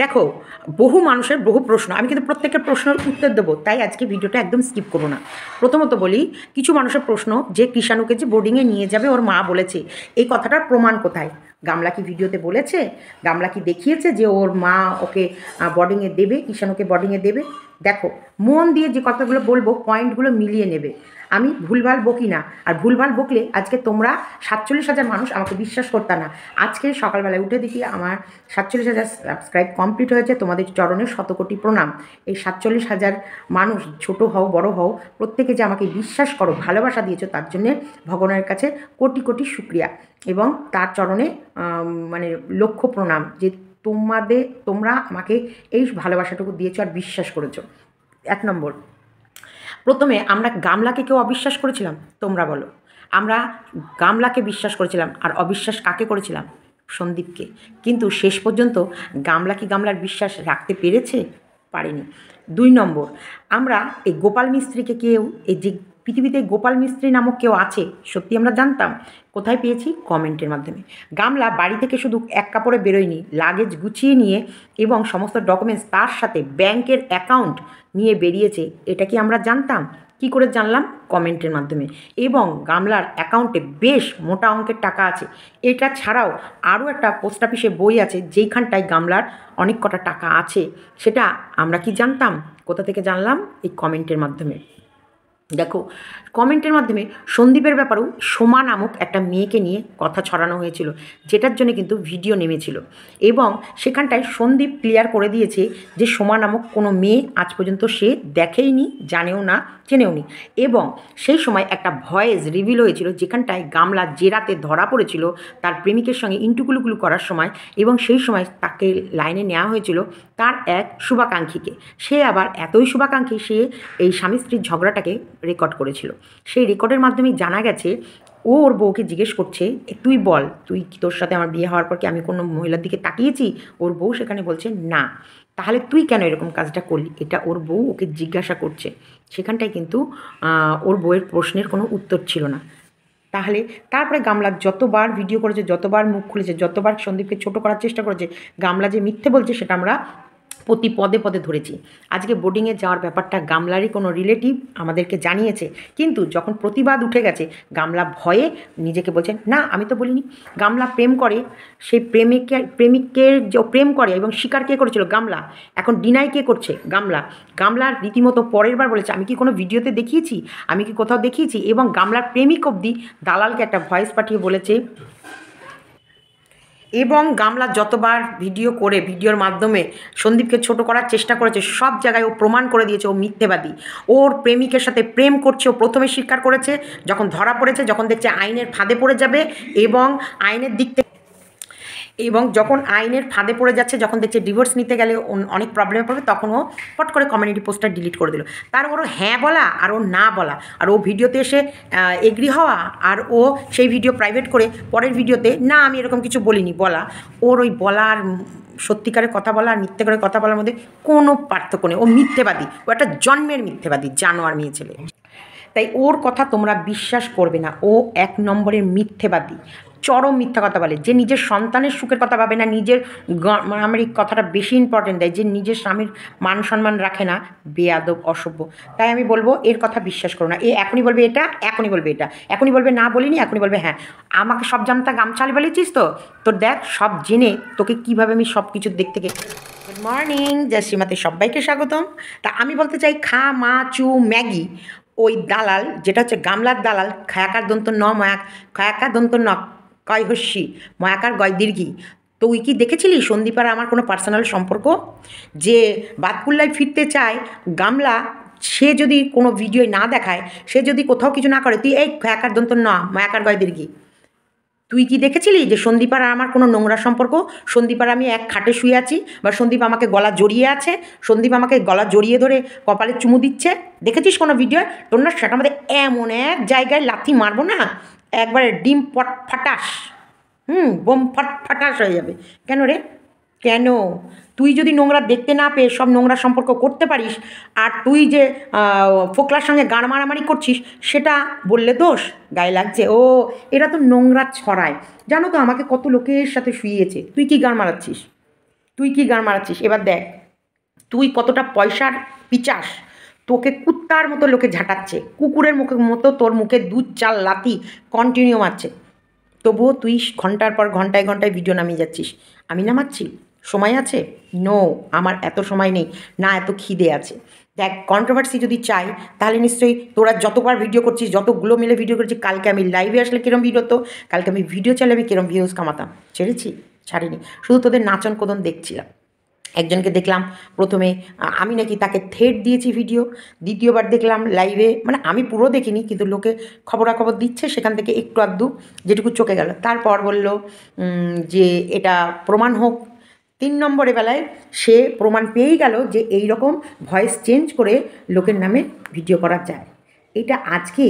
দেখো, বহু মানুষের বহু প্রশ্ন, আমি কিন্তু প্রত্যেকের প্রশ্নের উত্তর দেবো, তাই আজকে ভিডিওটা একদম স্কিপ করো না। প্রথমত বলি, কিছু মানুষের প্রশ্ন যে কৃষাণুকে যে বোর্ডিংয়ে নিয়ে যাবে ওর মা বলেছে, এই কথাটার প্রমাণ কোথায়? গামলা কি ভিডিওতে বলেছে? গামলা কি দেখিয়েছে যে ওর মা ওকে বোর্ডিংয়ে দেবে, কৃষাণুকে বোর্ডিংয়ে দেবে? দেখো, মন দিয়ে যে কথাগুলো বলবো পয়েন্টগুলো মিলিয়ে নেবে। আমি ভুলভাল বকি না, আর ভুলভাল বকলে আজকে তোমরা 47,000 মানুষ আমাকে বিশ্বাস করতে না। আজকে সকালবেলায় উঠে দেখি আমার 47,000 সাবস্ক্রাইব কমপ্লিট হয়েছে। তোমাদের চরণে শতকোটি প্রণাম। এই 47,000 মানুষ, ছোট হও বড় হও, প্রত্যেকে যে আমাকে বিশ্বাস করো, ভালোবাসা দিয়েছো, তার জন্যে ভগবানের কাছে কোটি কোটি শুক্রিয়া এবং তার চরণে মানে লক্ষ প্রণাম যে তোমরা আমাকে এই ভালোবাসাটুকু দিয়েছো আর বিশ্বাস করেছো। 1 নম্বর, প্রথমে আমরা গামলাকে কেউ অবিশ্বাস করেছিলাম? তোমরা বলো। আমরা গামলাকে বিশ্বাস করেছিলাম, আর অবিশ্বাস কাকে করেছিলাম? সন্দীপকে। কিন্তু শেষ পর্যন্ত গামলা কি গামলার বিশ্বাস রাখতে পেরেছে? পারেনি। 2 নম্বর, আমরা এই গোপাল মিস্ত্রিকে কেউ, এই যে পৃথিবীতে গোপাল মিস্ত্রি নামক কেউ আছে, সত্যি আমরা জানতাম? কোথায় পেয়েছি? কমেন্টের মাধ্যমে। গামলা বাড়ি থেকে শুধু এক কাপড়ে বেরোয়নি, লাগেজ গুছিয়ে নিয়ে এবং সমস্ত ডকুমেন্টস তার সাথে ব্যাংকের অ্যাকাউন্ট নিয়ে বেরিয়েছে। এটা কি আমরা জানতাম? কি করে জানলাম? কমেন্টের মাধ্যমে। এবং গামলার অ্যাকাউন্টে বেশ মোটা অঙ্কের টাকা আছে। এটা ছাড়াও আরও একটা পোস্ট অফিসে বই আছে যেইখানটায় গামলার অনেক কটা টাকা আছে। সেটা আমরা কি জানতাম? কোথা থেকে জানলাম? এই কমেন্টের মাধ্যমে। দেখো, কমেন্টের মাধ্যমে সন্দীপের ব্যাপারেও সোমা নামক একটা মেয়েকে নিয়ে কথা ছড়ানো হয়েছিল, যেটার জন্য কিন্তু ভিডিও নেমেছিল এবং সেখানটায় সন্দীপ ক্লিয়ার করে দিয়েছে যে সোমা নামক কোনো মেয়ে আজ পর্যন্ত সে দেখেইনি, জানেও না, চেনেও নি। এবং সেই সময় একটা ভয়েস রিভিল হয়েছিল যেখানটায় গামলা যে রাতে ধরা পড়েছিল তার প্রেমিকের সঙ্গে ইন্টুকুলুকুলু করার সময়, এবং সেই সময় তাকে লাইনে নেওয়া হয়েছিল তার এক শুভাকাঙ্ক্ষীকে। সে আবার এতই শুভাকাঙ্ক্ষী, সে এই স্বামী স্ত্রীর ঝগড়াটাকে রেকর্ড করেছিল। সেই রেকর্ডের মাধ্যমেই জানা গেছে, ও ওর বউকে জিজ্ঞেস করছে, তুই বল, তুই তোর সাথে আমার বিয়ে হওয়ার পর কি আমি কোনো মহিলার দিকে তাকিয়েছি? ওর বউ সেখানে বলছে না। তাহলে তুই কেন এরকম কাজটা করলি? এটা ওর বউ ওকে জিজ্ঞাসা করছে। সেখানটায় কিন্তু ওর বউয়ের প্রশ্নের কোনো উত্তর ছিল না। তাহলে তারপরে গামলা যতবার ভিডিও করেছে, যতবার মুখ খুলেছে, যতবার সন্দীপকে ছোট করার চেষ্টা করেছে, গামলা যে মিথ্যে বলছে সেটা আমরা প্রতি পদে পদে ধরেছি। আজকে বোর্ডিংয়ে যাওয়ার ব্যাপারটা গামলারই কোনো রিলেটিভ আমাদেরকে জানিয়েছে, কিন্তু যখন প্রতিবাদ উঠে গেছে গামলা ভয়ে নিজেকে বলছেন না, আমি তো বলিনি। গামলা প্রেম করে, সেই প্রেমিকের যে প্রেম করে এবং স্বীকার কে করেছিল? গামলা। এখন ডিনাই কে করছে? গামলা। গামলার রীতিমতো পরের বার বলেছে, আমি কি কোনো ভিডিওতে দেখিয়েছি? আমি কি কোথাও দেখিয়েছি? এবং গামলার প্রেমিক অবধি দালালকে একটা ভয়েস পাঠিয়ে বলেছে। এবং গামলা যতবার ভিডিও করে ভিডিওর মাধ্যমে সন্দীপকে ছোট করার চেষ্টা করেছে, সব জায়গায় ও প্রমাণ করে দিয়েছে ও মিথ্যেবাদী। ওর প্রেমিকের সাথে প্রেম করছে, ও প্রথমে স্বীকার করেছে, যখন ধরা পড়েছে, যখন দেখছে আইনের ফাঁদে পড়ে যাবে এবং আইনের দিক থেকে, এবং যখন আইনের ফাঁদে পড়ে যাচ্ছে, যখন দেখছে ডিভোর্স নিতে গেলে অনেক প্রবলেমে পড়বে, তখন ও ফট করে কমিউনিটি পোস্টটা ডিলিট করে দিল। তার ওর হ্যাঁ বলা আর ও না বলা, আর ও ভিডিওতে এসে এগ্রি হওয়া, আর ও সেই ভিডিও প্রাইভেট করে পরের ভিডিওতে না আমি এরকম কিছু বলিনি বলা, ওর ওই বলার সত্যিকারের কথা বলা আর মিথ্যে করে কথা বলার মধ্যে কোনো পার্থক্য নেই। ও মিথ্যেবাদী, ও একটা জন্মের মিথ্যেবাদী, জানোয়ার মেয়ে ছেলে। তাই ওর কথা তোমরা বিশ্বাস করবে না। ও 1 নম্বরের মিথ্যেবাদী, চরম মিথ্যা কথা বলে। যে নিজের সন্তানের সুখের কথা ভাবে না, নিজের আমার এই কথাটা বেশি ইম্পর্টেন্ট দেয়, যে নিজের স্বামীর মান সম্মান রাখে না, বেয়াদব, অসভ্য। তাই আমি বলবো এর কথা বিশ্বাস করো না। এ এখনই বলবে এটা, এখনই বলবে এটা, এখনই বলবে না বলিনি, এখনই বলবে হ্যাঁ। আমাকে সব জানতা গামছাল বলেছিস তো, তোর দেখ সব জেনে তোকে কীভাবে আমি সব কিছু দেখতে গুড মর্নিং, জয় শ্রীমাতে সবাইকে স্বাগতম। তা আমি বলতে চাই, খা মা চু ম্যাগি, ওই দালাল যেটা হচ্ছে গামলার দালাল, খায়াকার দন্ত ন ময়াক, খায়াকার দন্ত ন কয় হস্যি, ময়াকার গয় দীর্ঘি। তো তুই কি দেখেছিলি সন্দীপ আর আমার কোনো পার্সোনাল সম্পর্ক? যে বাতকুল্লায় ফিরতে চায় গামলা, সে যদি কোনো ভিডিও না দেখায়, সে যদি কোথাও কিছু না করে, তুই এই খায়াকার দন্ত ন ময়াকার গয় দীর্ঘি, তুই কি দেখেছিলি যে সন্দীপ আর আমার কোনো নোংরা সম্পর্ক? সন্দীপ আর আমি এক খাটে শুয়ে আছি, বা সন্দীপ আমাকে গলা জড়িয়ে আছে, সন্দীপ আমাকে গলা জড়িয়ে ধরে কপালে চুমু দিচ্ছে? দেখেছিস কোনো ভিডিও? তোর না সেটার মধ্যে এমন এক জায়গায় লাথি মারবো না, একবারে ডিম পট ফাটাস, বোম ফাটাস হয়ে যাবে। কেন রে? কেন? তুই যদি নোংরা দেখতে না পেয়ে সব নোংরা সম্পর্ক করতে পারিস, আর তুই যে ফোকলার সঙ্গে গান মারামারি করছিস, সেটা বললে দোষ? গায়ে লাগছে? ও, এরা তো নোংরা ছড়ায়। জানো তো আমাকে কত লোকের সাথে শুইয়েছে, তুই কি গান মারাচ্ছিস? তুই কি গান মারাচ্ছিস এবার দেখ, তুই কতটা পয়সার পিচাস। তোকে কুত্তার মতো লোকে ঝাঁটাচ্ছে, কুকুরের মতো তোর মুখে দুধ চাল লাথি কন্টিনিউ মারছে, তবুও তুই ঘন্টার পর ঘন্টায় ঘন্টায় ভিডিও নামিয়ে যাচ্ছিস। আমি নামাচ্ছি? সময় আছে? নো, আমার এত সময় নেই, না এত খিদে আছে। দেখ, কন্ট্রোভার্সি যদি চাই তাহলে নিশ্চয়ই তোরা যতবার ভিডিও করছিস, যতগুলো মিলে ভিডিও করছিস, কালকে আমি লাইভে আসলে কিরম ভিডিও হতো, কালকে আমি ভিডিও চাইলে আমি কিরম ভিউজ কামাতাম। ছেড়েছি? ছাড়িনি, শুধু তোদের নাচন কোদন দেখছিলাম। একজনকে দেখলাম প্রথমে আমি নাকি তাকে থ্রেট দিয়েছি ভিডিও, দ্বিতীয়বার দেখলাম লাইভে, মানে আমি পুরো দেখিনি কিন্তু লোকে খবরাখবর দিচ্ছে, সেখান থেকে একটু আধটু যেটুকু চোখে গেল। তারপর বলল যে এটা প্রমাণ হোক। 3 নম্বরে বেলায় সে প্রমাণ পেয়েই গেল যে এই রকম ভয়েস চেঞ্জ করে লোকের নামে ভিডিও করা যায়। এটা আজকে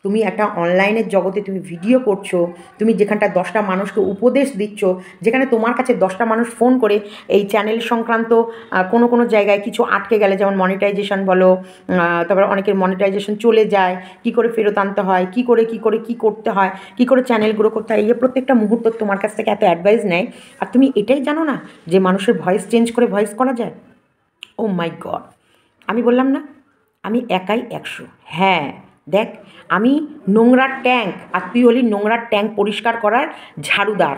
তুমি একটা অনলাইনের জগতে তুমি ভিডিও করছো, তুমি যেখানটা 10টা মানুষকে উপদেশ দিচ্ছ, যেখানে তোমার কাছে 10টা মানুষ ফোন করে এই চ্যানেল সংক্রান্ত কোনো কোনো জায়গায় কিছু আটকে গেলে, যেমন মনিটাইজেশন বলো, তারপরে অনেকের মনিটাইজেশন চলে যায়, কি করে ফেরত আনতে হয়, কি করতে হয়, কি করে চ্যানেল গ্রো করতে হয়, এই প্রত্যেকটা মুহূর্ত তোমার কাছ থেকে এত অ্যাডভাইস নেয়, আর তুমি এটাই জানো না যে মানুষের ভয়েস চেঞ্জ করে ভয়েস করা যায়। ও মাই গড! আমি বললাম না আমি একাই 100। হ্যাঁ দেখ, আমি নোংরার ট্যাঙ্ক, আর তুই হলি নোংরার ট্যাঙ্ক পরিষ্কার করার ঝাড়ুদার।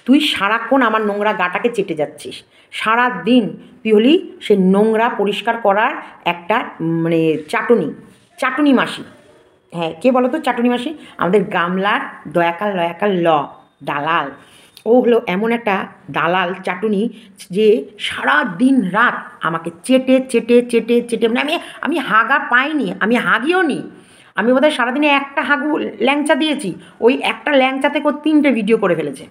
তুই সারাক্ষণ আমার নোংরা গাটাকে চেটে যাচ্ছিস, সারা দিন তুই হলি সে নোংরা পরিষ্কার করার একটা মানে চাটুনি মাসি। হ্যাঁ, কে বলো তো চাটুনি মাসি? আমাদের গামলার দয়াকাল লয়াকাল দালাল। ও হলো এমন একটা দালাল চাটুনি যে সারা দিন রাত আমাকে চেটে চেটে চেটে চেটে, মানে আমি হাগা পাইনি, আমি হাগিও নি। আমি বোধহয় সারাদিনে একটা হাগু ল্যাংচা দিয়েছি, ওই একটা ল্যাংচা থেকে 3টে ভিডিও করে ফেলেছে।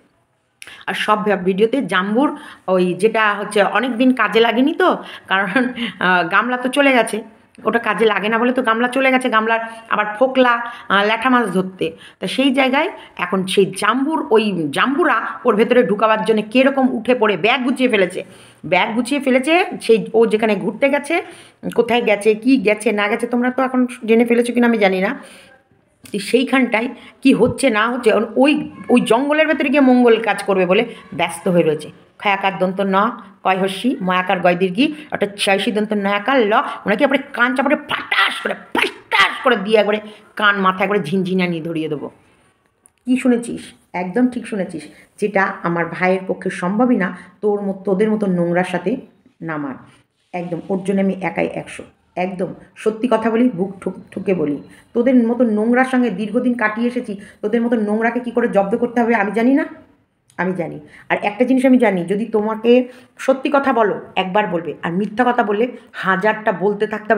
আর সব ভিডিওতে জাম্বুর ওই যেটা হচ্ছে অনেক দিন কাজে লাগেনি তো, কারণ গামলা তো চলে গেছে, ওটা কাজে লাগে না বলে তো গামলা চলে গেছে, গামলার আবার ফোকলা ল্যাঠা মাছ ধরতে। তা সেই জায়গায় এখন সেই জাম্বুরা ওর ভেতরে ঢুকাবার জন্য কীরকম উঠে পড়ে ব্যাগ গুছিয়ে ফেলেছে। সেই ও যেখানে ঘুরতে গেছে, কোথায় গেছে, কি গেছে না গেছে, তোমরা তো এখন জেনে ফেলেছো কিনা আমি জানি না। সেইখানটায় কি হচ্ছে না হচ্ছে, ওই জঙ্গলের ভেতরে গিয়ে মঙ্গল কাজ করবে বলে ব্যস্ত হয়ে রয়েছে। খয়াকার দন্ত ন, কয় হস্যি, ময়াকার গয় দীর্ঘি, অর্থাৎ ছয়সি দন্ত নয়াকার ল, ওনাকে আপনি কান চাপড়ে ফাটাস করে দিয়ে একবারে কান মাথায় করে ঝিনঝিনানি ধরিয়ে দেবো। কি শুনেছিস? একদম ঠিক শুনেছিস, যেটা আমার ভাইয়ের পক্ষে সম্ভবই না তোদের মতো নোংরার সাথে নামার। একদম ওর জন্য আমি একাই 100। একদম সত্যি কথা বলি, বুক ঠুকে বলি, তোদের মতো নোংরার সঙ্গে দীর্ঘদিন কাটিয়ে এসেছি। তোদের মতো নোংরাকে কী করে জব্দ করতে হবে আমি জানি না, আমি জানি। আর একটা জিনিস আমি জানি, যদি তোমাকে সত্যি কথা বলো একবার বলবে, আর মিথ্যা কথা বললে 1000টা বলতে থাকতে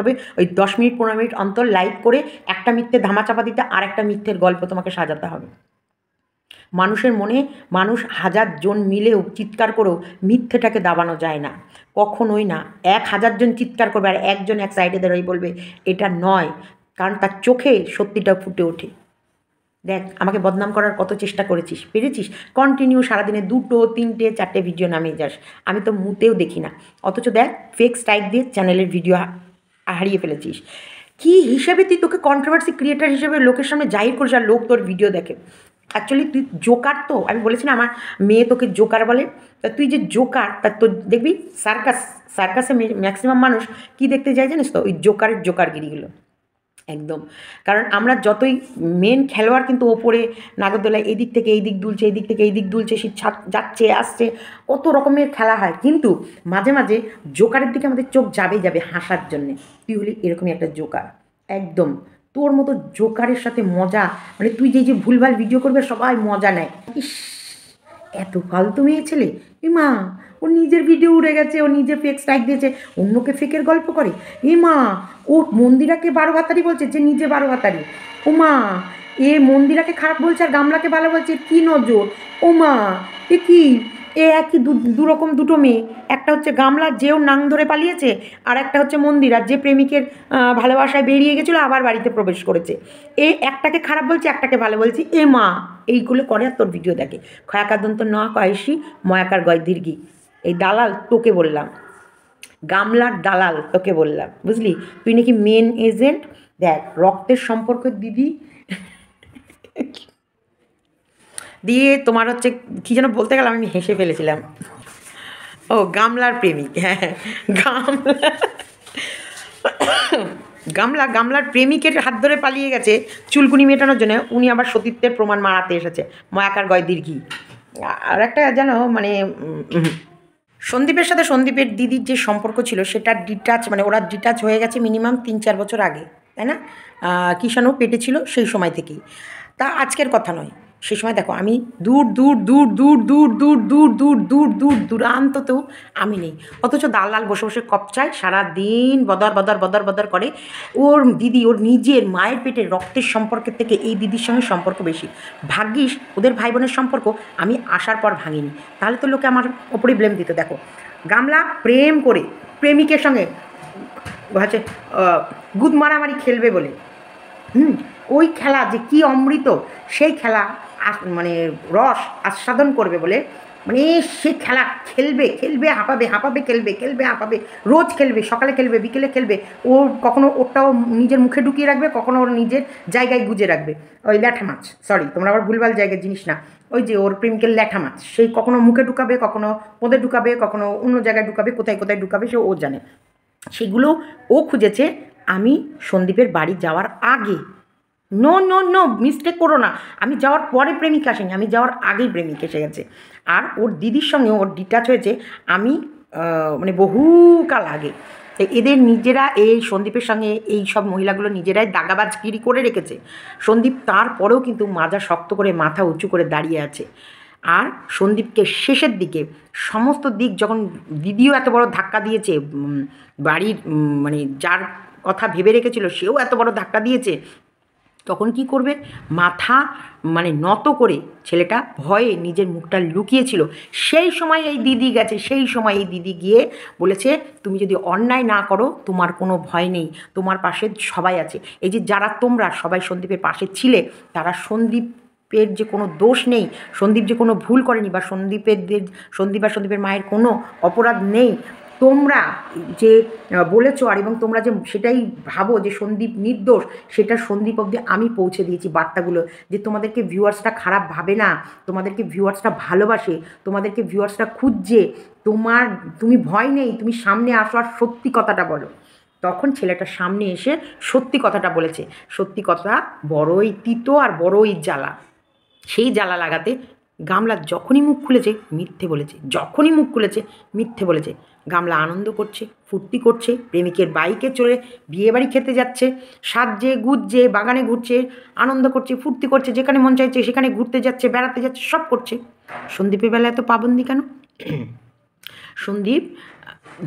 হবে। ওই 10 মিনিট 15 মিনিট অন্তর লাইভ করে একটা মিথ্যে ধামাচাপা দিতে আর একটা মিথ্যের গল্প তোমাকে সাজাতে হবে। মানুষের মনে মানুষ 1000 জন মিলেও চিৎকার করেও মিথ্যেটাকে দাবানো যায় না, কখনোই না। 1000 জন চিৎকার করবে আর একজন এক সাইডে দাঁড়িয়ে বলবে এটা নয়, কারণ তার চোখে সত্যিটা ফুটে ওঠে। দেখ, আমাকে বদনাম করার কত চেষ্টা করেছিস, পেরেছিস। কন্টিনিউ সারাদিনে 2টো 3টে 4টে ভিডিও নামিয়ে যাস, আমি তো মুতেও দেখি না। অথচ দেখ, ফেক স্ট্রাইক দিয়ে চ্যানেলের ভিডিও হারিয়ে ফেলেছিস। কি হিসেবে তুই তোকে কন্ট্রোভার্সি ক্রিয়েটার হিসেবে লোকের সামনে জাহির করিস আর লোক তোর ভিডিও দেখে? অ্যাকচুয়ালি তুই জোকার। তো আমি বলেছি না আমার মেয়ে তোকে জোকার বলে, তা তুই যে জোকার, তা তোর দেখবি সার্কাসে ম্যাক্সিমাম মানুষ কি দেখতে যায় জানিস তো? ওই জোকারগিরিগুলো একদম। কারণ আমরা যতই মেন খেলোয়াড় কিন্তু ওপরে নাগরদোলায় এই দিক থেকে এই দিক দুলছে, এই দিক থেকে এই দিক দুলছে, সে যাচ্ছে আসছে, কত রকমের খেলা হয়, কিন্তু মাঝে মাঝে জোকারের দিকে আমাদের চোখ যাবে হাসার জন্যে। তুই হলি এরকমই একটা জোকার। একদম তোর মতো জোকারের সাথে মজা, মানে তুই যে ভুলভাল ভিডিও করবে সবাই মজা নেয়। ইস, এত ফালতু মেয়ে ছেলে! মা, ও নিজের ভিডিও উড়ে গেছে, ও নিজে ফেক স্ট্রাইক দিয়েছে, অন্যকে ফেকের গল্প করে। মা, ও মন্দিরাকে 12 ভাতারি বলছে, যে নিজে 12 ভাতারি। ও মা, এ মন্দিরাকে খারাপ বলছে আর গামলাকে ভালো বলছে, কি নজর! ও মা, এ কি একই দুরকম দুটো মেয়ে। একটা হচ্ছে গামলা, যেও নাং ধরে পালিয়েছে, আর একটা হচ্ছে মন্দিরা, যে প্রেমিকের ভালোবাসায় বেরিয়ে গেছিলো আবার বাড়িতে প্রবেশ করেছে। একটাকে খারাপ বলছে, একটাকে ভালো বলছি। মা, এইগুলো করে আর তোর ভিডিও দেখে। খয়াকার দন্ত ন, কয়েসি, ময়াকার গয় দীর্ঘি। এই দালাল তোকে বললাম, গামলার দালাল তোকে বললাম, বুঝলি? তুই নাকি মেন এজেন্ট। দেখ, রক্তের সম্পর্ক দিদি দিয়ে তোমার হচ্ছে কী যেন বলতে গেলাম, আমি হেসে ফেলেছিলাম। ও গামলার প্রেমিক, হ্যাঁ হ্যাঁ, গামলা গামলার প্রেমিকের হাত ধরে পালিয়ে গেছে চুলকুনি মেটানোর জন্য, উনি আবার সতীত্বের প্রমাণ মারাতে এসেছে। ময়াকার গয় দীর্ঘি। আর একটা যেন মানে সন্দীপের সাথে সন্দীপের দিদির যে সম্পর্ক ছিল সেটা ডিটাচ, মানে ওরা ডিটাচ হয়ে গেছে মিনিমাম 3-4 বছর আগে, তাই না? কিষাণও পেটে ছিল সেই সময় থেকেই, তা আজকের কথা নয়। সেই সময় দেখো আমি দূর দূর দূর দূর দূর দূর দূর দূর দূর দূর দূরান্ততেও আমি নেই, অথচ দালাল বসে বসে কপচায় সারাদিন বদর বদর বদর বদর করে। ওর দিদি ওর নিজের মায়ের পেটে রক্তের সম্পর্কের থেকে এই দিদির সঙ্গে সম্পর্ক বেশি। ভাগ্যিস ওদের ভাই বোনের সম্পর্ক আমি আসার পর ভাঙিনি, তাহলে তো লোকে আমার ওপরেই ব্লেম দিত। দেখো গামলা প্রেম করে প্রেমিকের সঙ্গে হচ্ছে গুদ মারামারি খেলবে বলে, ওই খেলা যে কি অমৃত, সেই খেলা মানে রস আস্বাদন করবে বলে, মানে সে খেলা খেলবে খেলবে হাঁপাবে হাঁপাবে খেলবে খেলবে হাঁপাবে, রোজ খেলবে, সকালে খেলবে বিকেলে খেলবে। ও কখনো ওরটাও নিজের মুখে ঢুকিয়ে রাখবে, কখনো ওর নিজের জায়গায় গুজে রাখবে। ওই ল্যাঠা মাছ, সরি তোমরা আবার ভুলভাল জায়গার জিনিস না, ওই যে ওর প্রেমিকের ল্যাঠা মাছ, সেই কখনো মুখে ঢুকাবে, কখনো পোদে ঢুকাবে, কখনো অন্য জায়গায় ঢুকাবে, কোথায় কোথায় ঢুকাবে সে ও জানে। সেগুলো ও খুঁজেছে আমি সন্দীপের বাড়ি যাওয়ার আগে। নো নো নো, মিস্টেক করো না, আমি যাওয়ার পরে প্রেমিক আসেনি, আমি যাওয়ার আগেই প্রেমিক এসে গেছে। আর ওর দিদির সঙ্গে ওর ডিটাচ হয়েছে আমি মানে বহুকাল আগে। এদের নিজেরা এই সন্দীপের সঙ্গে এই সব মহিলাগুলো নিজেরাই দাগাবাজগিরি করে রেখেছে। সন্দীপ তারপরেও কিন্তু মাজা শক্ত করে মাথা উঁচু করে দাঁড়িয়ে আছে। আর সন্দীপকে শেষের দিকে সমস্ত দিক যখন দিদিও এত বড় ধাক্কা দিয়েছে, বাড়ির মানে যার কথা ভেবে রেখেছিল সেও এত বড় ধাক্কা দিয়েছে, তখন কি করবে? মাথা মানে নত করে ছেলেটা ভয়ে নিজের মুখটা লুকিয়েছিল। সেই সময় এই দিদি গেছে, সেই সময় এই দিদি গিয়ে বলেছে তুমি যদি অন্যায় না করো তোমার কোনো ভয় নেই, তোমার পাশে সবাই আছে। এই যে যারা তোমরা সবাই সন্দীপের পাশে ছিলে, তারা সন্দীপের যে কোনো দোষ নেই, সন্দীপ যে কোনো ভুল করেনি, বা সন্দীপ আর সন্দীপের মায়ের কোনো অপরাধ নেই, তোমরা যে বলেছো আর এবং তোমরা যে সেটাই ভাবো যে সন্দীপ নির্দোষ, সেটা সন্দীপ অবধি আমি পৌঁছে দিয়েছি বার্তাগুলো, যে তোমাদেরকে ভিউয়ার্সরা খারাপ ভাবে না, তোমাদেরকে ভিউয়ার্সরা ভালোবাসে, তোমাদেরকে ভিউয়ার্সরা খুঁজছে, তুমি ভয় নেই, তুমি সামনে আসো আর সত্যি কথাটা বলো। তখন ছেলেটা সামনে এসে সত্যি কথাটা বলেছে। সত্যি কথা বড়ই তিতো আর বড়ই জ্বালা। সেই জ্বালা লাগাতে গামলা যখনই মুখ খুলেছে মিথ্যে বলেছে, যখনই মুখ খুলেছে মিথ্যে বলেছে। গামলা আনন্দ করছে, ফুর্তি করছে, প্রেমিকের বাইকে চড়ে বিয়েবাড়ি খেতে যাচ্ছে, সাজছে গুজছে, বাগানে ঘুরছে, আনন্দ করছে, ফুর্তি করছে, যেখানে মন চাইছে সেখানে ঘুরতে যাচ্ছে, বেড়াতে যাচ্ছে, সব করছে। সন্দীপের বেলা এত পাবন্দি কেন? সন্দীপ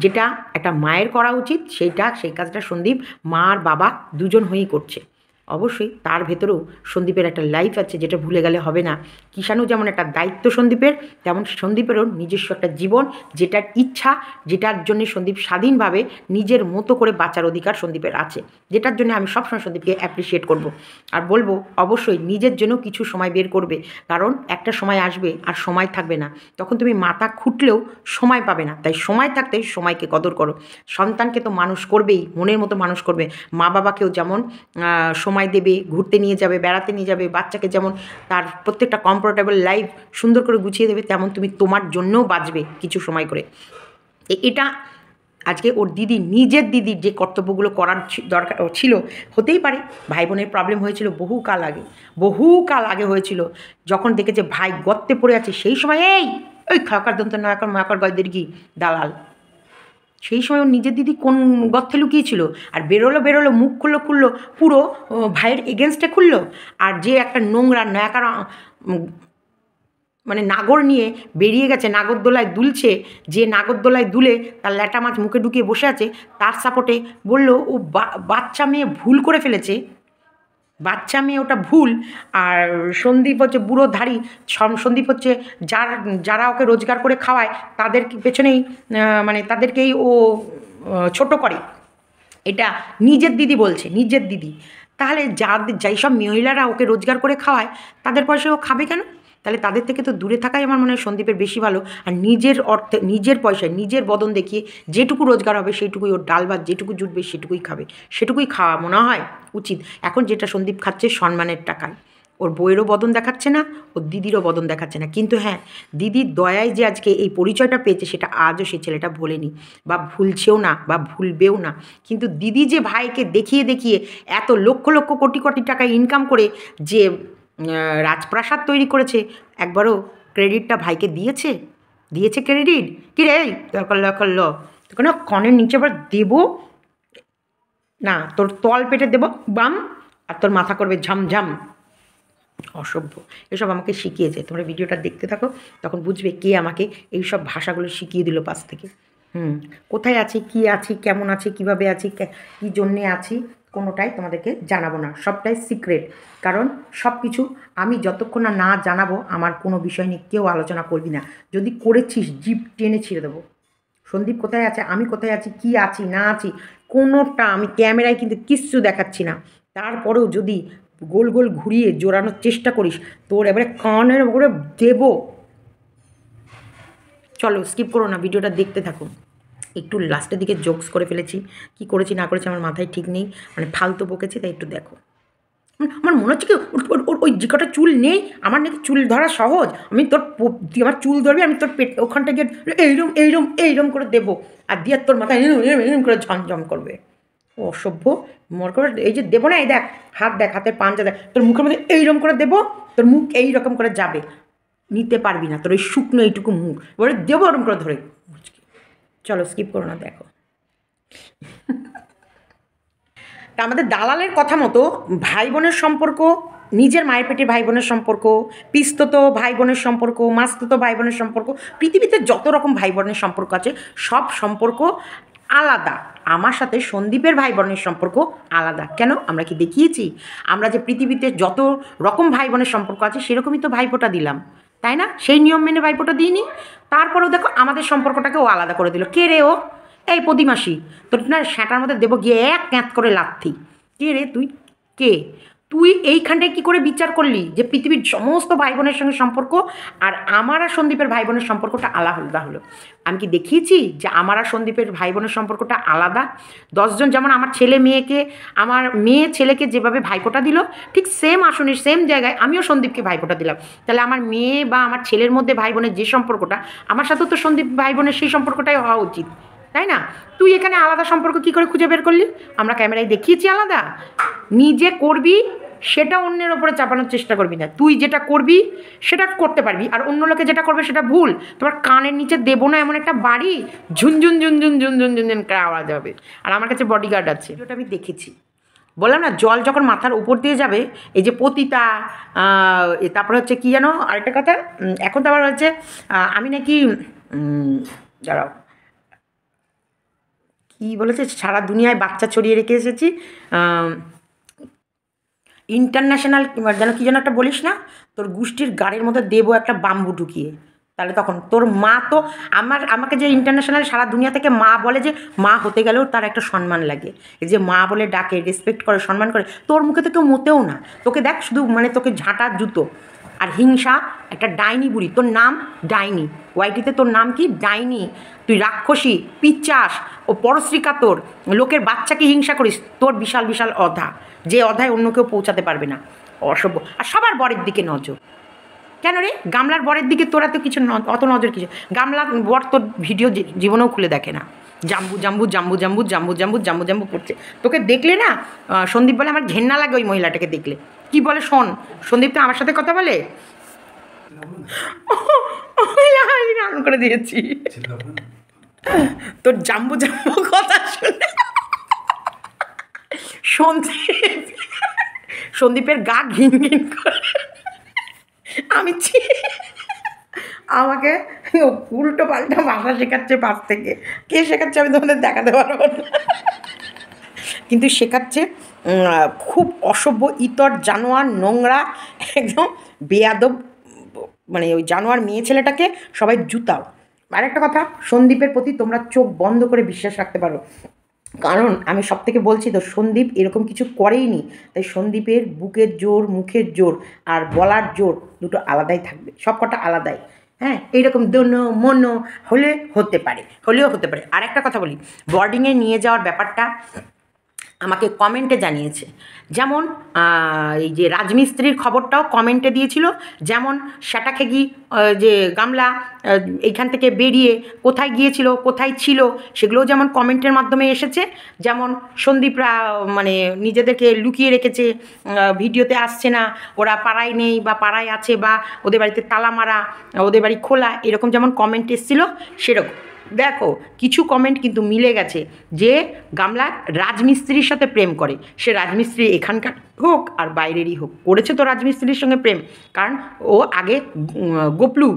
যেটা একটা মায়ের করা উচিত সেই কাজটা সন্দীপ মা আর বাবা দুজন হয়েই করছে। অবশ্যই তার ভেতরেও সন্দীপের একটা লাইফ আছে, যেটা ভুলে গেলে হবে না। কিষাণও যেমন একটা দায়িত্ব সন্দীপের, তেমন সন্দীপেরও নিজস্ব একটা জীবন, যেটার ইচ্ছা, যেটার জন্য সন্দীপ স্বাধীনভাবে নিজের মতো করে বাঁচার অধিকার সন্দীপের আছে, যেটার জন্য আমি সবসময় সন্দীপকে অ্যাপ্রিসিয়েট করব। আর বলবো অবশ্যই নিজের জন্য কিছু সময় বের করবে, কারণ একটা সময় আসবে আর সময় থাকবে না, তখন তুমি মাথা খুঁটলেও সময় পাবে না। তাই সময় থাকতে সময়কে কদর করো। সন্তানকে তো মানুষ করবেই, মনের মতো মানুষ করবে। মা বাবাকেও যেমন সময় দেবে, ঘুরতে নিয়ে যাবে, বেড়াতে নিয়ে যাবে, বাচ্চাকে যেমন তার প্রত্যেকটা কমফোর্টেবল লাইফ সুন্দর করে গুছিয়ে দেবে, তেমন তুমি তোমার জন্যও বাঁচবে কিছু সময় করে। এটা আজকে ওর নিজের দিদির যে কর্তব্যগুলো করার দরকার ছিল, হতেই পারে ভাই বোনের প্রবলেম হয়েছিল বহুকাল আগে হয়েছিল, যখন দেখেছে ভাই গর্তে পড়ে আছে, সেই সময় ওই খাকার দন্ত নয়াকার মায়াকার গয়দের কি দালাল, সেই সময় ওর নিজের দিদি কোন গর্তে লুকিয়েছিল, আর বেরোলো মুখ খুললো পুরো ভাইয়ের এগেনস্টে খুললো। আর যে একটা নোংরা নয়াকার মানে নাগর নিয়ে বেরিয়ে গেছে, নাগরদোলায় দুলছে, যে নাগরদোলায় দুলে তার ল্যাটা মাছ মুখে ঢুকিয়ে বসে আছে, তার সাপোর্টে বলল ও বাচ্চা মেয়ে ভুল করে ফেলেছে, বাচ্চা মেয়ে ওটা ভুল। আর সন্দীপ হচ্ছে বুড়ো ধাড়ি, সন্দীপ হচ্ছে যারা ওকে রোজগার করে খাওয়ায় তাদের পেছনেই মানে তাদেরকেই ও ছোট করে। এটা নিজের দিদি বলছে, নিজের দিদি। তাহলে যেই সব মহিলারা ওকে রোজগার করে খাওয়ায় তাদের পয়সায় ও খাবে কেন? তাহলে তাদের থেকে তো দূরে থাকাই আমার মনে হয় সন্দীপের বেশি ভালো। আর নিজের অর্থে, নিজের পয়সায়, নিজের বদন দেখিয়ে যেটুকু রোজগার হবে সেইটুকুই ওর ডাল ভাত যেটুকু জুটবে সেটুকুই খাবে, সেটুকুই খাওয়া মনে হয় উচিত। এখন যেটা সন্দীপ খাচ্ছে সম্মানের টাকায়, ওর বইয়েরও বদন দেখাচ্ছে না, ওর দিদিরও বদন দেখাচ্ছে না। কিন্তু হ্যাঁ, দিদির দয়ায় যে আজকে এই পরিচয়টা পেয়েছে সেটা আজও সে ছেলেটা ভোলেনি, বা ভুলছেও না, বা ভুলবেও না। কিন্তু দিদি যে ভাইকে দেখিয়ে দেখিয়ে এত লক্ষ লক্ষ কোটি কোটি টাকা ইনকাম করে যে রাজপ্রাসাদ তৈরি করেছে, একবারও ক্রেডিটটা ভাইকে দিয়েছে? দিয়েছে ক্রেডিট? কি রে দরকার দরকার ল তোকে না কনের নিচে আবার দেবো না, তোর তল পেটে দেবো বাম, আর তোর মাথা করবে ঝামঝাম। অসভ্য এসব আমাকে শিখিয়েছে। তোমরা ভিডিওটা দেখতে থাকো, তখন বুঝবে কে আমাকে এই সব ভাষাগুলো শিখিয়ে দিল পাশ থেকে। কোথায় আছি, কি আছি, কেমন আছি, কিভাবে আছি, কী জন্যে আছি, কোনোটাই তোমাদেরকে জানাবো না, সবটাই সিক্রেট। কারণ সব কিছু আমি যতক্ষণ না জানাবো আমার কোনো বিষয় নিয়ে কেউ আলোচনা করবি না। যদি করেছিস জিভ টেনে ছিঁড়ে দেবো। সন্দীপ কোথায় আছে, আমি কোথায় আছি, কি আছি না আছি, কোনোটা আমি ক্যামেরায় কিন্তু কিচ্ছু দেখাচ্ছি না। তারপরেও যদি গোল গোল ঘুরিয়ে জোরানোর চেষ্টা করিস, তোর এবারে কানের ওপরে দেবো। চলো স্কিপ করো না, ভিডিওটা দেখতে থাকো। একটু লাস্টের দিকে জোকস করে ফেলেছি, কি করেছি না করেছি আমার মাথায় ঠিক নেই, মানে ফালতু বকেছি, তাই একটু দেখো। আমার মনে হচ্ছে কি ওই যে কটা চুল নেই, আমার নাকি চুল ধরা সহজ। আমি তোর তুই আমার চুল ধরবি, আমি তোর পেট ওখানটা গিয়ে এইরম এইরম এইরম করে দেবো, আর দিয়ে তোর মাথায় এরম করে ঝমঝম করবে। অসভ্য মর করে এই যে দেবো না, এই দেখ হাত দেখ, হাতের পাঞ্জা দেখ, তোর মুখের মধ্যে এইরকম করে দেবো, তোর মুখ এইরকম করে যাবে, নিতে পারবি না তোর ওই শুকনো এইটুকু মুখ, এবারে দেবো ওরম করে ধরে। চলো স্কিপ করো না, দেখো। তা আমাদের দালালের কথা মতো ভাই বোনের সম্পর্ক, নিজের মায়ের পেটের ভাই বোনের সম্পর্ক, পিস্তত ভাই বোনের সম্পর্ক, মাস্তত ভাই বোনের সম্পর্ক, পৃথিবীতে যত রকম ভাই বোনের সম্পর্ক আছে সব সম্পর্ক আলাদা। আমার সাথে সন্দীপের ভাই বোনের সম্পর্ক আলাদা। কেন? আমরা কি দেখিয়েছি? আমরা যে পৃথিবীতে যত রকম ভাই বোনের সম্পর্ক আছে সেরকমই তো ভাইফোঁটা দিলাম, তাই না? সেই নিয়ম মেনে ভাইফোঁটা দিইনি? তারপরেও দেখো আমাদের সম্পর্কটাকেও আলাদা করে দিল। কে রে ও? এই প্রতিমাসি, তোর না সেটার মধ্যে দেবো গিয়ে এক ক্যাঁত করে লাথি। কে রে তুই? কে তুই? এইখানটায় কী করে বিচার করলি যে পৃথিবীর সমস্ত ভাই বোনের সঙ্গে সম্পর্ক আর আমার আর সন্দীপের ভাই বোনের সম্পর্কটা আলাদা হলো? আমি কি দেখিয়েছি যে আমার আর সন্দীপের ভাই বোনের সম্পর্কটা আলাদা? 10 জন যেমন আমার ছেলে মেয়েকে, আমার মেয়ে ছেলেকে যেভাবে ভাইফোঁটা দিল, ঠিক সেম আসনের সেম জায়গায় আমিও সন্দীপকে ভাইফোঁটা দিলাম। তাহলে আমার মেয়ে বা আমার ছেলের মধ্যে ভাই বোনের যে সম্পর্কটা, আমার সাথেও তো সন্দীপ ভাই বোনের সেই সম্পর্কটাই হওয়া উচিত, তাই না? তুই এখানে আলাদা সম্পর্ক কী করে খুঁজে বের করলি? আমরা ক্যামেরায় দেখিয়েছি আলাদা। নিজে করবি সেটা অন্যের ওপরে চাপানোর চেষ্টা করবি না। তুই যেটা করবি সেটা করতে পারবি, আর অন্য লোকে যেটা করবে সেটা ভুল। তোমার কানের নিচে দেবো না এমন একটা বাড়ি, ঝুনঝুন ঝুনঝুন ঝুনঝুন ঝুনঝুন করে আওয়াজ হবে। আর আমার কাছে বডিগার্ড আছে, ওটা আমি দেখেছি। বললাম না, জল যখন মাথার উপর দিয়ে যাবে, এই যে পতিতা, তারপরে হচ্ছে কী যেন আরেকটা কথা, এখন তো আবার হচ্ছে আমি নাকি দাঁড়াও কী বলেছে, সারা দুনিয়ায় বাচ্চা ছড়িয়ে রেখে এসেছি, ইন্টারন্যাশনাল যেন কী যেন একটা বলিস না, তোর গোষ্ঠীর গাড়ির মধ্যে দেবো একটা বাম্বু ঢুকিয়ে। তাহলে তখন তোর মা তো আমাকে যে ইন্টারন্যাশনাল সারা দুনিয়া থেকে মা বলে, যে মা হতে গেলেও তার একটা সম্মান লাগে, এই যে মা বলে ডাকে, রেসপেক্ট করে, সম্মান করে, তোর মুখে তো কেউ মোতেও না। তোকে দেখ শুধু মানে তোকে ঝাঁটার জুতো আর হিংসা, একটা ডাইনি বুড়ি। তোর নাম ডাইনি, ওয়াইটিতে তোর নাম কি? ডাইনি। তুই রাক্ষসী, পিচ্চাস ও পরশ্রী কাতর, লোকের বাচ্চাকে হিংসা করিস। তোর বিশাল বিশাল অধা, যে অধায় অন্য কেউ পৌঁছাতে পারবে না। অসভ্য। আর সবার বরের দিকে নজর কেন রে? গামলার বরের দিকে তোরা তো কিছু অত নজর কিছু, গামলা বর তোর ভিডিও জীবনেও খুলে দেখে না। জাম্বু জাম্বু জাম্বু জাম্বু জাম্বু জাম্বু জাম্বু জাম্বু করছে। তোকে দেখলে না সন্দীপ বলে আমার ঘেন্না লাগে ওই মহিলাটাকে দেখলে। কি বলে শোন, সন্দীপ তো আমার সাথে কথা বলে, রান করে দিয়েছি তোর জাম্বু জাম্বু কথা শুনে সন্দীপের গা ঘিন ঘিন করে। আমি আমাকে উল্টো পাল্টা ভাষা শেখাচ্ছে পাশ থেকে। কে শেখাচ্ছে আমি তোমাদের দেখাতে পারবো না, কিন্তু শেখাচ্ছে খুব অসভ্য, ইতর, জানোয়ার, নোংরা, একদম বেয়াদব, মানে ওই জানোয়ার মেয়ে ছেলেটাকে সবাই জুতাও। আর একটা কথা, সন্দীপের প্রতি তোমরা চোখ বন্ধ করে বিশ্বাস রাখতে পারো, কারণ আমি সব থেকে বলছি তো, সন্দীপ এরকম কিছু করেইনি। তাই সন্দীপের বুকের জোর, মুখের জোর আর বলার জোর দুটো আলাদাই থাকবে, সব কটা আলাদাই। হ্যাঁ, এইরকম দোনো মনো হলেও হতে পারে। আর একটা কথা বলি, বোর্ডিংয়ে নিয়ে যাওয়ার ব্যাপারটা, আমাকে কমেন্টে জানিয়েছে। যেমন এই যে রাজমিস্ত্রির খবরটাও কমেন্টে দিয়েছিল, যেমন শ্যাটাখেগি যে গামলা এইখান থেকে বেরিয়ে কোথায় গিয়েছিল, কোথায় ছিল, সেগুলোও যেমন কমেন্টের মাধ্যমে এসেছে। যেমন সন্দীপরা মানে নিজেদেরকে লুকিয়ে রেখেছে, ভিডিওতে আসছে না, ওরা পাড়ায় নেই বা পাড়ায় আছে, বা ওদের বাড়িতে তালা মারা, ওদের বাড়ি খোলা, এরকম যেমন কমেন্ট এসেছিলো সেরকম দেখো কিছু কমেন্ট কিন্তু মিলে গেছে যে গামলা রাজমিস্ত্রির সাথে প্রেম করে। সে রাজমিস্ত্রি এখানকার হোক আর বাইরেরই হোক, করেছে তো রাজমিস্ত্রির সঙ্গে প্রেম, কারণ ও আগে গোপলু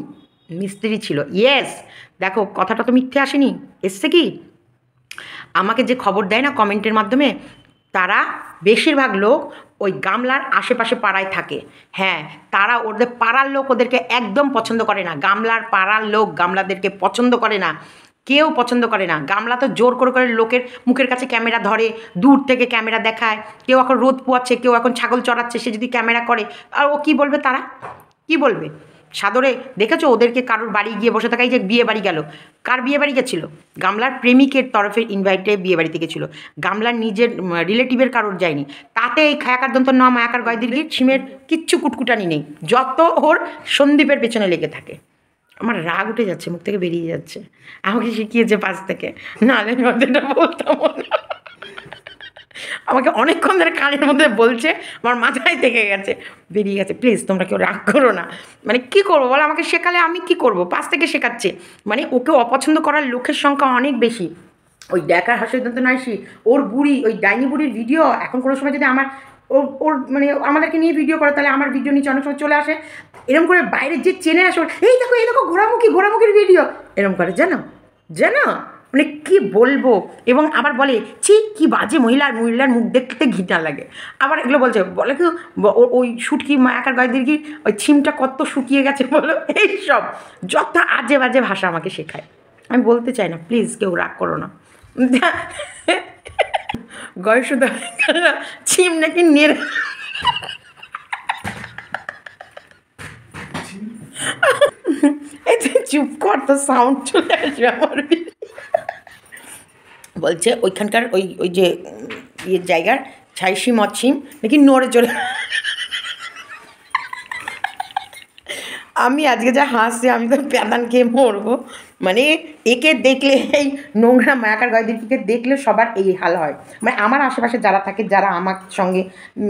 মিস্ত্রি ছিল। ইয়েস, দেখো কথাটা তো মিথ্যে আসেনি, এসছে কি আমাকে যে খবর দেয় না কমেন্টের মাধ্যমে, তারা বেশিরভাগ লোক ওই গামলার আশেপাশে পাড়ায় থাকে। হ্যাঁ, তারা ওদের পাড়ার লোক ওদেরকে একদম পছন্দ করে না। গামলার পাড়ার লোক গামলাদেরকে পছন্দ করে না, কেউ পছন্দ করে না। গামলা তো জোর করে করে লোকের মুখের কাছে ক্যামেরা ধরে, দূর থেকে ক্যামেরা দেখায়। কেউ এখন রোদ পোয়াচ্ছে, কেউ এখন ছাগল চড়াচ্ছে, সে যদি ক্যামেরা করে, আর ও কী বলবে, তারা কি বলবে? সাদরে দেখেছো ওদেরকে কারোর বাড়ি গিয়ে বসে থাকাই, যে বিয়ে বাড়ি গেল, কার বিয়ে বাড়ি গেছিলো? গামলার প্রেমিকের তরফে ইনভাইটে বিয়ে বাড়ি থেকে ছিল, গামলার নিজের রিলেটিভের কারোর যায়নি। তাতে এই খায়াকার দন্ত ন মায়াকার গয় দীর্ঘির সিমের কিচ্ছু কুটকুটানি নেই, যত ওর সন্দীপের পেছনে লেগে থাকে। আমার রাগ উঠে যাচ্ছে, মুখ থেকে বেরিয়ে যাচ্ছে। আমাকে শিখিয়েছে পাশ থেকে, নাহলে এটা বলতাম না। আমাকে অনেকক্ষণ ধরে কানের মধ্যে বলছে, আমার মাথায় থেকে গেছে, বেরিয়ে গেছে। প্লিজ তোমরা কেউ রাগ করো না। মানে কী করবো বলো, আমাকে শেখালে আমি কি করব? পাশ থেকে শেখাচ্ছে, মানে ওকে অপছন্দ করার লোকের সংখ্যা অনেক বেশি। ওই ড্যাকার হাসিদন্ত নাইসি, ওর বুড়ি, ওই ডাইনি বুড়ির ভিডিও এখন কোনো সময় যদি আমার ওর ওর মানে আমাদেরকে নিয়ে ভিডিও করে, তাহলে আমার ভিডিও নিচে অনেক সময় চলে আসে, এরকম করে বাইরে যে চেনে আসে, এই দেখো ঘোরামুখির ভিডিও, এরকম করে, জানো জানো মানে কি বলবো। এবং আবার বলে, ছি কি বাজে মহিলার মুখ দেখতে ঘৃণা লাগে। আবার এগুলো বলে কি ওই শুটকি মায়াকার গায়ে দিকে ওই ছিমটা কত শুকিয়ে গেছে বলো, এইসব যত আজে বাজে ভাষা আমাকে শেখায়। আমি বলতে চাই না, প্লিজ কেউ রাগ করো না। গয়সুদা ছিম নাকি নেড়ে, চুপ কর, তো সাউন্ড চলে আসবে আমার। বলছে ওইখানকার ওই ওই যে ইয়ের জায়গার ছাইসি মছিম নাকি নড়ে চলে। আমি আজকে যা হাসছি, আমি তো প্যাদান খেয়ে মরবো। মানে একে দেখলে, এই নোংরা মায়াকার গয়দিকে দেখলে সবার এই হাল হয়। মানে আমার আশেপাশে যারা থাকে, যারা আমার সঙ্গে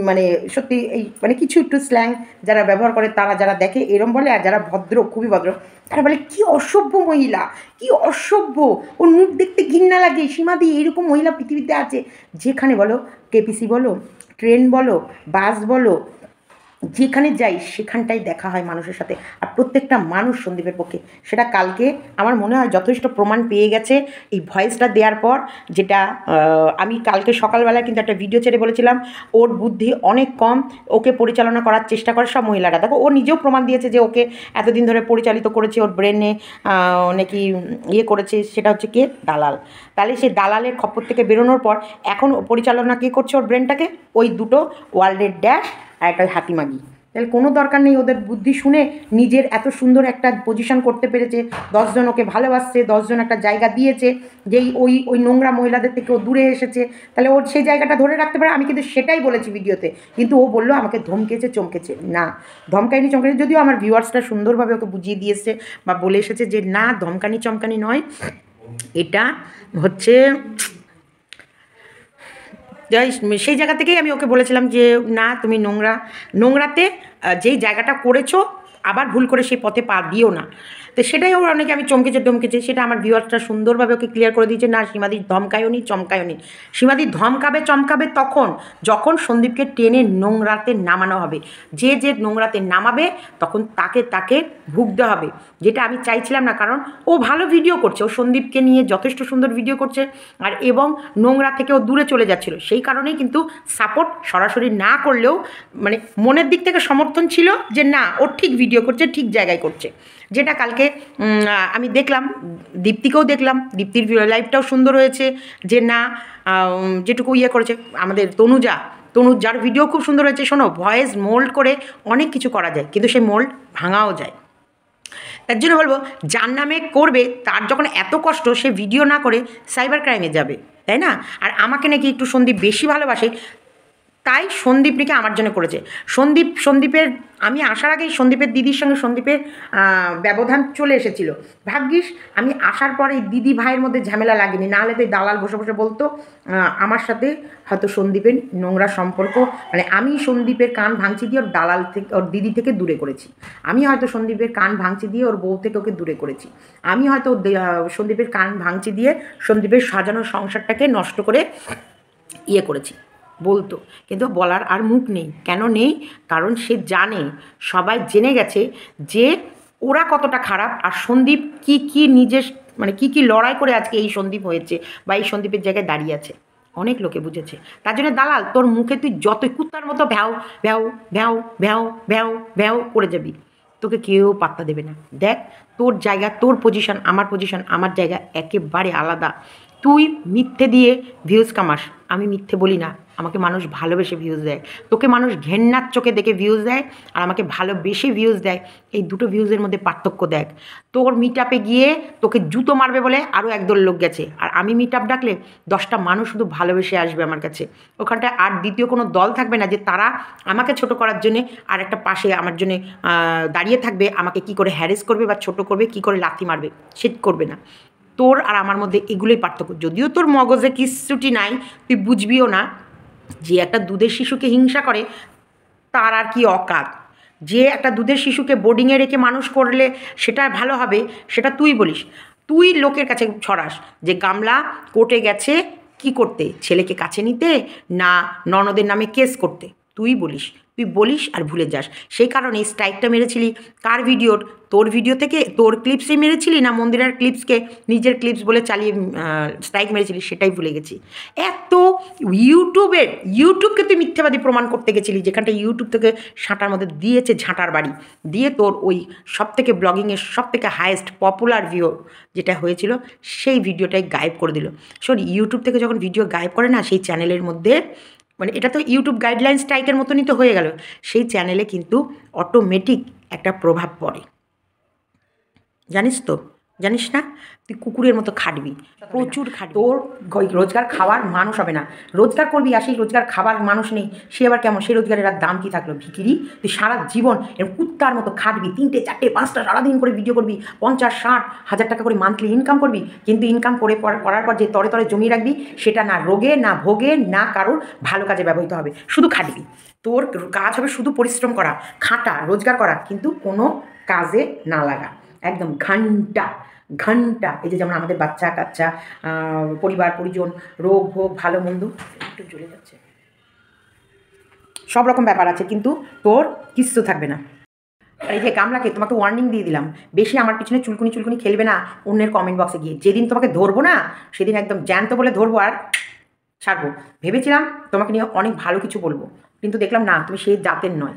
মানে সত্যি এই মানে কিছু একটু স্ল্যাং যারা ব্যবহার করে, তারা যারা দেখে এরম বলে, আর যারা ভদ্র, খুবই ভদ্র, তারা বলে কি অসভ্য মহিলা, কি অসভ্য, ওর মুখ দেখতে ঘৃণা লাগে। সীমাদি এরকম মহিলা পৃথিবীতে আছে। যেখানে বলো, কেপিসি বলো, ট্রেন বলো, বাস বলো, যেখানে যাই সেখানটাই দেখা হয় মানুষের সাথে। আর প্রত্যেকটা মানুষ সন্দীপের পক্ষে, সেটা কালকে আমার মনে হয় যথেষ্ট প্রমাণ পেয়ে গেছে এই ভয়েসটা দেওয়ার পর। যেটা আমি কালকে সকালবেলায় কিন্তু একটা ভিডিও ছেড়ে বলেছিলাম, ওর বুদ্ধি অনেক কম, ওকে পরিচালনা করার চেষ্টা করে সব মহিলারা। দেখো ও নিজেও প্রমাণ দিয়েছে যে ওকে এতদিন ধরে পরিচালিত করেছে, ওর ব্রেনে নাকি ইয়ে করেছে, সেটা হচ্ছে কে, দালাল। তাহলে সেই দালালের খপ্পর থেকে বেরোনোর পর এখন পরিচালনা কে করছে ওর ব্রেনটাকে? ওই দুটো ওয়ার্ল্ডের ড্যাশ আর একটা হাতিমাগি। তাহলে কোনো দরকার নেই ওদের বুদ্ধি শুনে, নিজের এত সুন্দর একটা পজিশন করতে পেরেছে, 10 জন ওকে ভালোবাসছে, 10 জন একটা জায়গা দিয়েছে, যেই ওই ওই নোংরা মহিলাদের থেকে ও দূরে এসেছে, তাহলে ওর সেই জায়গাটা ধরে রাখতে পারে। আমি কিন্তু সেটাই বলেছি ভিডিওতে, কিন্তু ও বললো আমাকে ধমকেছে চমকেছে। না, ধমকানি চমকানি, যদিও আমার ভিউয়ার্সটা সুন্দরভাবে ওকে বুঝিয়ে দিয়ে এসছে বা বলে এসেছে যে না, ধমকানি চমকানি নয়, এটা হচ্ছে সেই জায়গা থেকেই আমি ওকে বলেছিলাম যে না, তুমি নোংরাতে যেই জায়গাটা করেছো আবার ভুল করে সেই পথে পা দিও না। তো সেটাই ওর অনেকে আমি চমকেছে, সেটা আমার ভিউয়ার্সটা সুন্দরভাবে ওকে ক্লিয়ার করে দিয়েছে। না, সীমাদি ধমকায়নি চমকায়নি। সীমাদি চমকাবে তখন যখন সন্দীপকে টেনে নোংরাতে নামানো হবে। যে নোংরাতে নামাবে তখন তাকে ভুগতে হবে, যেটা আমি চাইছিলাম না। কারণ ও ভালো ভিডিও করছে, ও সন্দীপকে নিয়ে যথেষ্ট সুন্দর ভিডিও করছে, আর এবং নোংরা থেকে ও দূরে চলে যাচ্ছিল। সেই কারণেই কিন্তু সাপোর্ট সরাসরি না করলেও মানে মনের দিক থেকে সমর্থন ছিল যে না, ও ঠিক ভিডিও করছে, ঠিক জায়গায় করছে। যেটা কালকে আমি দেখলাম, দীপ্তিকেও দেখলাম, দীপ্তির লাইভটাও সুন্দর হয়েছে। যে না, যেটুকু ইয়ে করেছে আমাদের তনুজার ভিডিও খুব সুন্দর হয়েছে। শোনো, ভয়েস মোল্ড করে অনেক কিছু করা যায়, কিন্তু সেই মোল্ড ভাঙাও যায়। তার জন্য বলবো, যার নামে করবে তার যখন এত কষ্ট, সে ভিডিও না করে সাইবার ক্রাইমে যাবে, তাই না? আর আমাকে নাকি একটু সন্দীপ বেশি ভালোবাসে, তাই সন্দীপ নাকি আমার জন্য করেছে। সন্দীপের আমি আসার আগেই সন্দীপের দিদির সঙ্গে সন্দীপের ব্যবধান চলে এসেছিল। ভাগ্যিস আমি আসার পরে দিদি ভাইয়ের মধ্যে ঝামেলা লাগেনি, নাহলে তো দালাল বসে বসে বলতো আমার সাথে হয়তো সন্দীপের নোংরা সম্পর্ক, মানে আমি সন্দীপের কান ভাঙচি দিয়ে ওর দালাল থেকে, ওর দিদি থেকে দূরে করেছি। আমি হয়তো সন্দীপের কান ভাঙচি দিয়ে ওর বউ থেকে ওকে দূরে করেছি। আমি হয়তো সন্দীপের কান ভাঙচি দিয়ে সন্দীপের সাজানো সংসারটাকে নষ্ট করে ইয়ে করেছি বলতো, কিন্তু বলার আর মুখ নেই। কেন নেই? কারণ সে জানে, সবাই জেনে গেছে যে ওরা কতটা খারাপ, আর সন্দীপ কি কি নিজের মানে কি কি লড়াই করে আজকে এই সন্দীপ হয়েছে বা এই সন্দীপের জায়গায় দাঁড়িয়ে আছে, অনেক লোকে বুঝেছে। তার জন্য দালাল, তোর মুখে তুই যতই কুত্তার মতো ভ্যাও ভ্যাও ভ্যাও ভ্যাও ভ্যাও ভ্যাও করে যাবি, তোকে কেউ পাত্তা দেবে না। দেখ, তোর জায়গা, তোর পজিশন, আমার পজিশন, আমার জায়গা একেবারে আলাদা। তুই মিথ্যে দিয়ে ভিউজ কামাস, আমি মিথ্যে বলি না। আমাকে মানুষ ভালোবেসে ভিউজ দেয়, তোকে মানুষ ঘেন্নার চোখে দেখে ভিউজ দেয়, আর আমাকে ভালোবেসে ভিউজ দেয়। এই দুটো ভিউজের মধ্যে পার্থক্য দেখ। তোর মিট আপে গিয়ে তোকে জুতো মারবে বলে আরও একদল লোক গেছে, আর আমি মিট আপ ডাকলে 10টা মানুষ শুধু ভালোবেসে আসবে আমার কাছে। ওখানটায় আর দ্বিতীয় কোনো দল থাকবে না যে তারা আমাকে ছোট করার জন্যে আর একটা পাশে আমার জন্যে দাঁড়িয়ে থাকবে, আমাকে কি করে হ্যারেস করবে বা ছোট করবে, কি করে লাথি মারবে, সে করবে না। তোর আর আমার মধ্যে এগুলোই পার্থক্য। যদিও তোর মগজে কিচ্ছুটি নাই, তুই বুঝবিও না। যে একটা দুধের শিশুকে হিংসা করে, তার আর কি অকাত। যে একটা দুধের শিশুকে বোর্ডিংয়ে রেখে মানুষ করলে সেটা ভালো হবে, সেটা তুই বলিস। তুই লোকের কাছে ছড়াস যে গামলা কোর্টে গেছে কি করতে, ছেলেকে কাছে নিতে না ননদের নামে কেস করতে। তুই বলিস আর ভুলে যাস। সেই কারণে স্ট্রাইকটা মেরেছিলি কার ভিডিওর? তোর ভিডিও থেকে, তোর ক্লিপসে মেরেছিলি, না মন্দিরের ক্লিপসকে নিজের ক্লিপস বলে চালিয়ে স্ট্রাইক মেরেছিলি, সেটাই ভুলে গেছি। এত ইউটিউবকে তুই মিথ্যাবাদী প্রমাণ করতে গেছিলি, যেখানটা ইউটিউব থেকে সাঁটার মধ্যে দিয়েছে ঝাঁটার বাড়ি দিয়ে, তোর ওই সব থেকে ব্লগিংয়ের সব থেকে হায়েস্ট পপুলার ভিউ যেটা হয়েছিল, সেই ভিডিওটাই গায়েব করে দিল। শোন, ইউটিউব থেকে যখন ভিডিও গায়েব করে না, সেই চ্যানেলের মধ্যে, মানে এটা তো ইউটিউব গাইডলাইন স্ট্রাইকের মতনই তো হয়ে গেল, সেই চ্যানেলে কিন্তু অটোমেটিক একটা প্রভাব পড়ে। জানিস তো? জানিস না? তুই কুকুরের মতো খাটবি, প্রচুর খাটবি। তোর রোজগার খাওয়ার মানুষ হবে না। রোজগার করবি, আর সেই রোজগার খাবার মানুষ নেই, সে আবার কেমন? সেই রোজগারের আর দাম কী থাকলো? ভিখিরি। তুই সারা জীবন এরকম কুত্তার মতো খাটবি, 3টে 4টে 5টা সারাদিন করে ভিডিও করবি, 50-60 হাজার টাকা করে মান্থলি ইনকাম করবি, কিন্তু ইনকাম করার পর যে তরে তরে জমিয়ে রাখবি, সেটা না রোগে, না ভোগে, না কারোর ভালো কাজে ব্যবহৃত হবে। শুধু খাটবি। তোর কাজ হবে শুধু পরিশ্রম করা, খাটা, রোজগার করা, কিন্তু কোনো কাজে না লাগা। একদম ঘন্টা ঘন্টা। এই যে যেমন আমাদের বাচ্চা কাচ্চা, পরিবার পরিজন, রোগ ভোগ, ভালো মন্দ, একটু জ্বলে যাচ্ছে, সব রকম ব্যাপার আছে, কিন্তু তোর কিচ্ছু থাকবে না। এই যে গামলাকে তোমাকে ওয়ার্নিং দিয়ে দিলাম, বেশি আমার পিছনে চুলকুনি খেলবে না অন্যের কমেন্ট বক্সে গিয়ে। যেদিন তোমাকে ধরবো না, সেদিন একদম জ্যান্ত বলে ধরবো আর ছাড়বো। ভেবেছিলাম তোমাকে নিয়ে অনেক ভালো কিছু বলবো, কিন্তু দেখলাম না, তুমি সেই জাতের নয়।